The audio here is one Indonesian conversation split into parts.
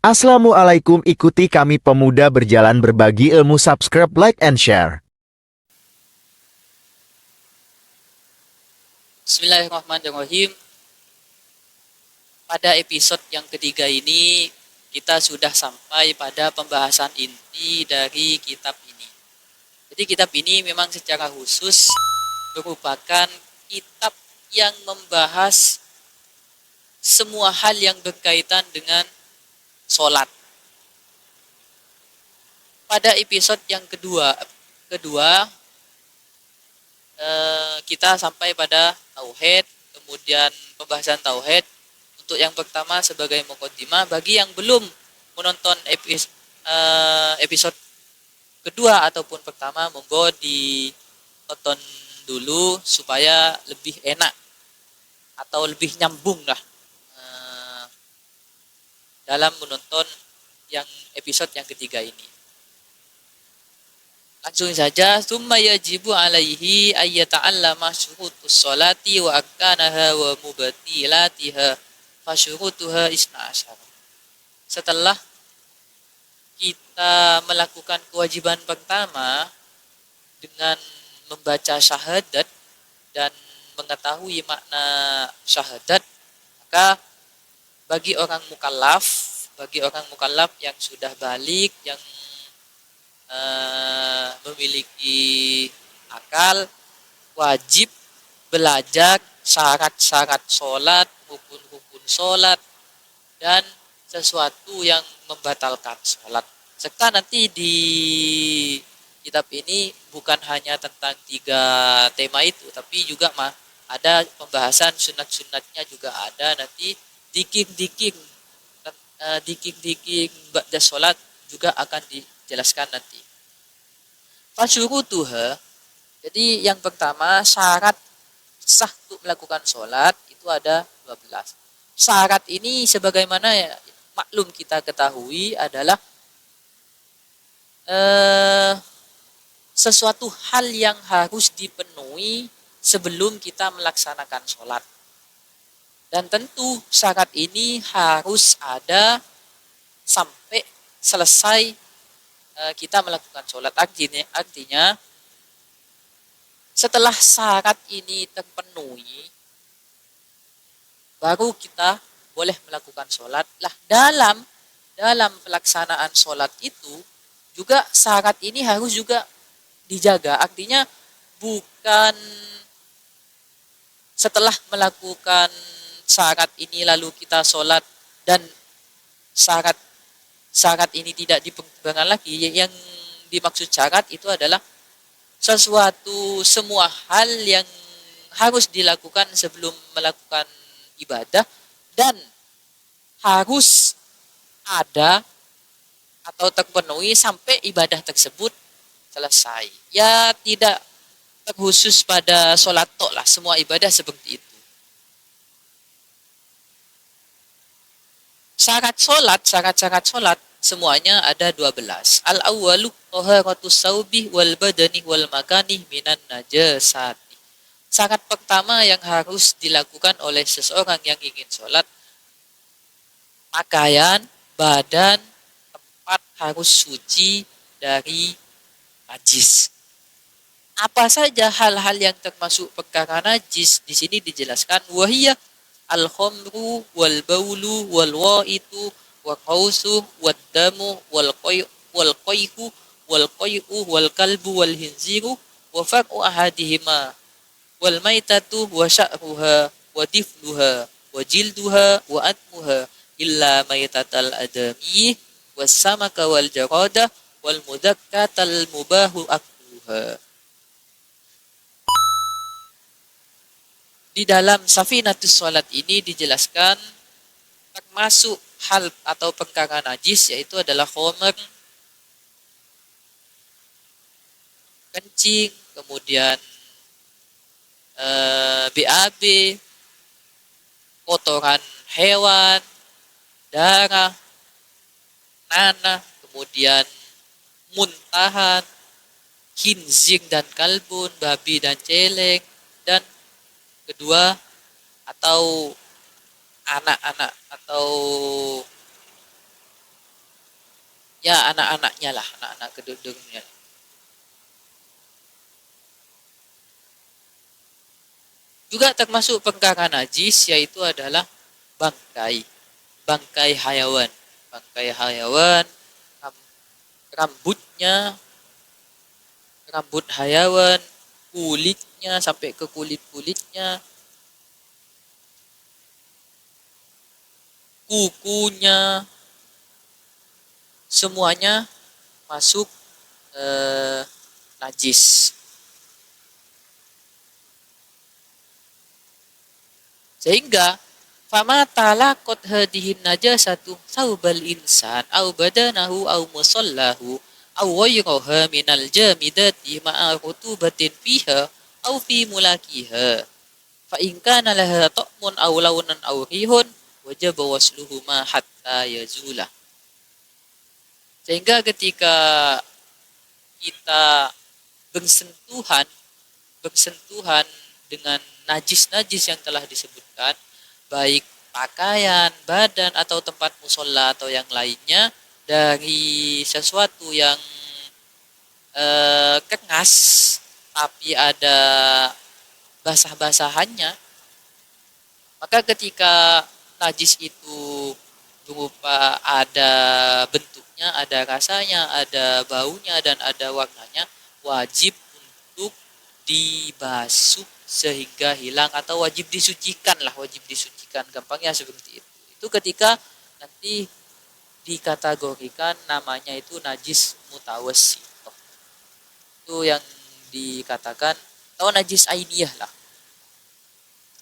Assalamualaikum, ikuti kami pemuda berjalan berbagi ilmu, subscribe, like, and share. Bismillahirrahmanirrahim. Pada episode yang ketiga ini, kita sudah sampai pada pembahasan inti dari kitab ini. Jadi kitab ini memang secara khusus merupakan kitab yang membahas semua hal yang berkaitan dengan sholat. Pada episode yang kedua kita sampai pada tauhid, kemudian pembahasan tauhid. Untuk yang pertama sebagai mukaddimah, bagi yang belum menonton episode kedua ataupun pertama, monggo ditonton dulu supaya lebih enak atau lebih nyambung lah dalam menonton yang episode yang ketiga ini. Langsung saja, summa yajibu alaihi ayyata'allama syurutus sholati wa arkanaha wa mubatilatiha fa syurutuha isna asyara. Setelah kita melakukan kewajiban pertama dengan membaca syahadat dan mengetahui makna syahadat, maka bagi orang mukallaf yang sudah balik, yang memiliki akal, wajib belajar syarat-syarat sholat, rukun-rukun sholat, dan sesuatu yang membatalkan sholat. Serta nanti di kitab ini bukan hanya tentang 3 tema itu, tapi juga ada pembahasan sunat-sunatnya juga ada. Nanti diking ba'da sholat juga akan dijelaskan nanti. Fasyurutuha, jadi yang pertama syarat sah untuk melakukan sholat itu ada 12. Syarat ini sebagaimana maklum kita ketahui adalah sesuatu hal yang harus dipenuhi sebelum kita melaksanakan sholat. Dan tentu syarat ini harus ada sampai selesai kita melakukan sholat. Artinya setelah syarat ini terpenuhi, baru kita boleh melakukan sholat. Lah dalam pelaksanaan sholat itu juga syarat ini harus juga dijaga. Artinya bukan setelah melakukan syarat ini lalu kita sholat dan syarat ini tidak dipertimbangkan lagi. Yang dimaksud syarat itu adalah semua hal yang harus dilakukan sebelum melakukan ibadah dan harus ada atau terpenuhi sampai ibadah tersebut selesai. Ya tidak terkhusus pada sholat tok lah, semua ibadah seperti itu. Syarat-syarat sholat semuanya ada 12. Al-awwalu taharatus saubi wal badani wal makani minan najasati. Syarat pertama yang harus dilakukan oleh seseorang yang ingin sholat, pakaian, badan, tempat harus suci dari najis. Apa saja hal-hal yang termasuk perkara najis di sini dijelaskan, wahiyya al-khamru wal baulu wal wa'itu wal qausu wad damu wal qayhu wal kalbu wal hinziru wa far'u ahadihima wal maitatu wa sya'ruha wa difluha wa jilduha wa atmuha illa maitatal adami was samaka wal jarada wal mudakkatal mubahu akluha. Di dalam Safinatus Sholat ini dijelaskan termasuk hal atau perkara najis, yaitu adalah khamr, kencing, kemudian BAB, kotoran hewan, darah, nanah, kemudian muntahan, khinzir dan kalbun, babi dan celeng, dan kedua atau anak-anak atau ya anak-anaknya lah, anak-anak kedua-duanya. Juga termasuk perkara najis yaitu adalah bangkai, bangkai hayawan, bangkai hayawan, rambutnya, rambut hayawan, kulitnya sampai ke kulit-kulitnya, kukunya, semuanya masuk najis. Sehingga fama talaqat hadihin najasatu saubal insan au badanahu au musallahu au ghayraha minal jamidati ma'a rutubatin fiha au fi mulakiha fa in kana laha ta'mun aw launan aw rihun wajaba wasluhuma hatta yazula. Sehingga ketika kita bersentuhan bersentuhan dengan najis-najis yang telah disebutkan, baik pakaian, badan atau tempat musola atau yang lainnya dari sesuatu yang kengas tapi ada basah-basahannya, maka ketika najis itu berupa ada bentuknya, ada rasanya, ada baunya, dan ada warnanya, wajib untuk dibasuh sehingga hilang atau wajib disucikan lah, wajib disucikan, gampangnya seperti itu. Itu ketika nanti dikategorikan namanya itu najis mutawassithah. Itu yang dikatakan atau najis ainiyah lah.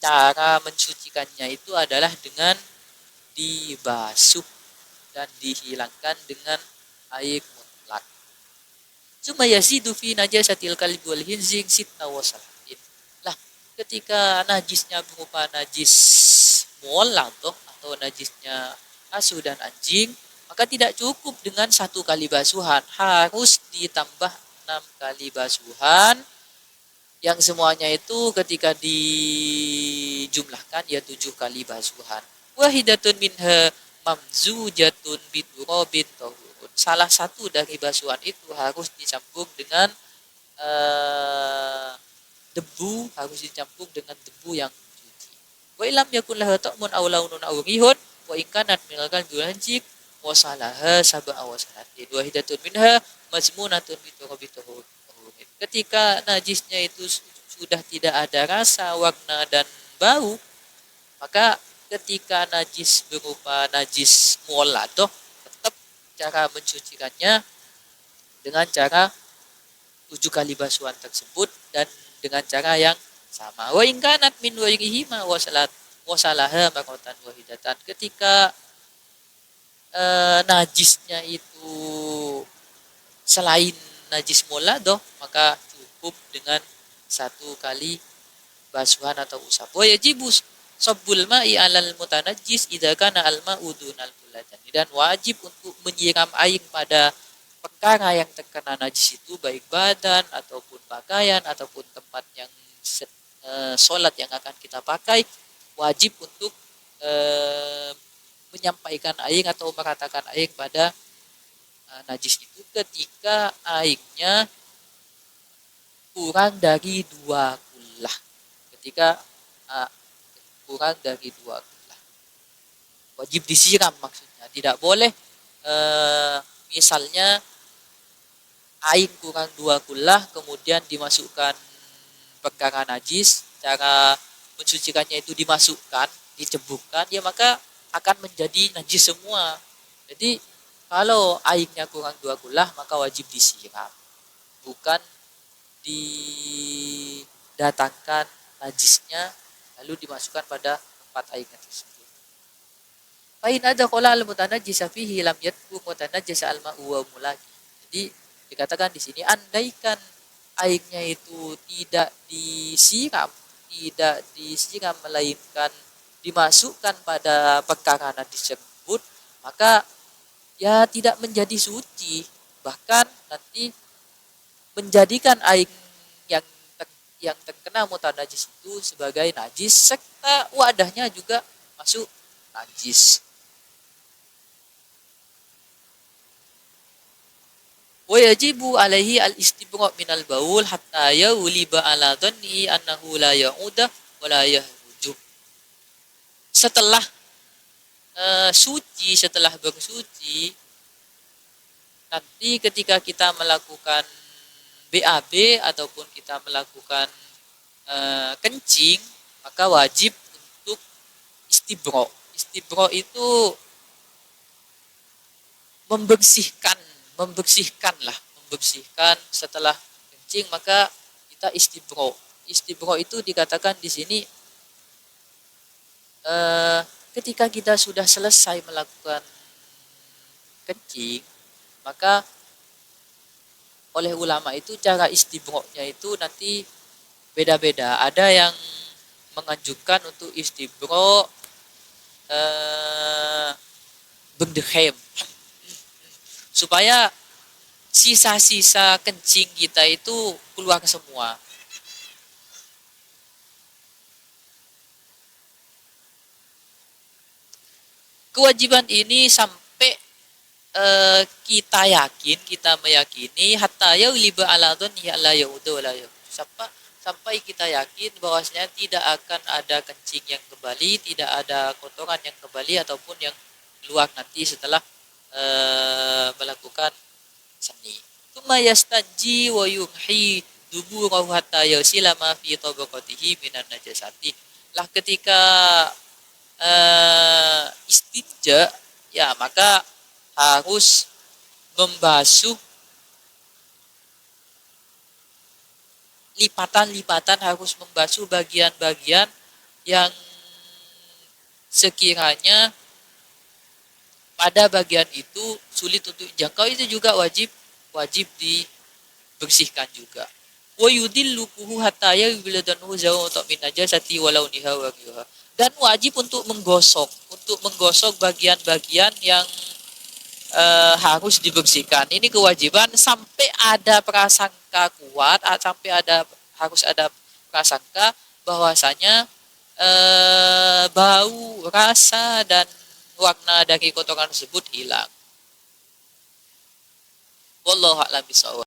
Cara mensucikannya itu adalah dengan dibasuh dan dihilangkan dengan air mutlak. Cuma yazidu fi najasatil kalbi wal hinzing sitta wa salatin. Lah, ketika najisnya berupa najis mualla atau najisnya asu dan anjing, maka tidak cukup dengan 1 kali basuhan, harus ditambah 6 kali basuhan, yang semuanya itu ketika dijumlahkan ya 7 kali basuhan. Wahidatun minha mamzujatun biturabin tahurun. Salah satu dari basuhan itu harus dicampur dengan debu, harus dicampur dengan debu yang suci. Wa ilam yakun laha ta'mun aw launun aw rihun wa in kanat minal qalbi wanjik wa salaha sab'a wa salatin. Wahidatun minha mazmunatun biturabi tahurun. Ketika najisnya itu sudah tidak ada rasa, warna, dan bau, maka ketika najis berupa najis muoladoh, tetap cara mencucikannya dengan cara 7 kali basuhan tersebut dan dengan cara yang sama. Wa in kanat min wairihima wasalaha marotan wahidatan. Ketika najisnya itu selain najis muladoh, maka cukup dengan 1 kali basuhan atau usap. Wa yajibu sabbul ma'i 'alal mutanajjis idza kana al-ma'u dunal bulatan. Dan wajib untuk menyiram air pada perkara yang terkena najis itu, baik badan ataupun pakaian ataupun tempat yang sholat yang akan kita pakai, wajib untuk menyampaikan air atau meratakan air pada najis itu ketika airnya kurang dari 2 kullah. Ketika kurang dari 2 kullah, wajib disiram maksudnya. Tidak boleh misalnya air kurang 2 kullah kemudian dimasukkan perkara najis, cara mensucikannya itu dimasukkan, dicebukkan, ya maka akan menjadi najis semua. Jadi kalau airnya kurang 2 kullah maka wajib disiram, bukan didatangkan najisnya lalu dimasukkan pada tempat airnya tersebut. Fa in adkhala al-mutanajjisa fihi lam yatbu mutanajjisa al-ma'u wa mulaki. Jadi dikatakan di sini andaikan airnya itu tidak disiram melainkan dimasukkan pada perkara najis tersebut, maka ya tidak menjadi suci, bahkan nanti menjadikan air yang terkena mutanajis itu sebagai najis serta wadahnya juga masuk najis. Wa yajibu alaihi al-istibra' minal baul hatta yauliba ala dhanni annahu la ya'uda wa la yahruju. Setelah suci, setelah bersuci, nanti ketika kita melakukan BAB ataupun kita melakukan kencing, maka wajib untuk istibro. Istibro itu membersihkan setelah kencing, maka kita istibro. Istibro itu dikatakan di sini ketika kita sudah selesai melakukan kencing, maka oleh ulama itu cara istibro-nya itu nanti beda-beda. Ada yang menganjurkan untuk istibro berdhem, supaya sisa-sisa kencing kita itu keluar semua. Kewajiban ini sampai kita meyakini hatta yauliba ala dhanni la yaudu la sampai kita yakin bahwasanya tidak akan ada kencing yang kembali, tidak ada kotoran yang kembali ataupun yang keluar nanti setelah melakukan seni. Tsumma yastanji wa yumhi duburahu hatta yasila ma fi tabaqatihi minan najasati. Lah ketika istinja, ya maka harus membasuh lipatan-lipatan, harus membasuh bagian-bagian yang sekiranya pada bagian itu sulit untuk dijangkau, itu juga wajib dibersihkan juga. Wa yudilluhu hatta yubladanhu zawata min najasati walau niha wa ghayruha. Dan wajib untuk menggosok bagian-bagian yang harus dibersihkan. Ini kewajiban sampai ada prasangka kuat, harus ada prasangka bahwasanya bau, rasa dan warna dari kotoran tersebut hilang. Wallahu a'lam bishawab.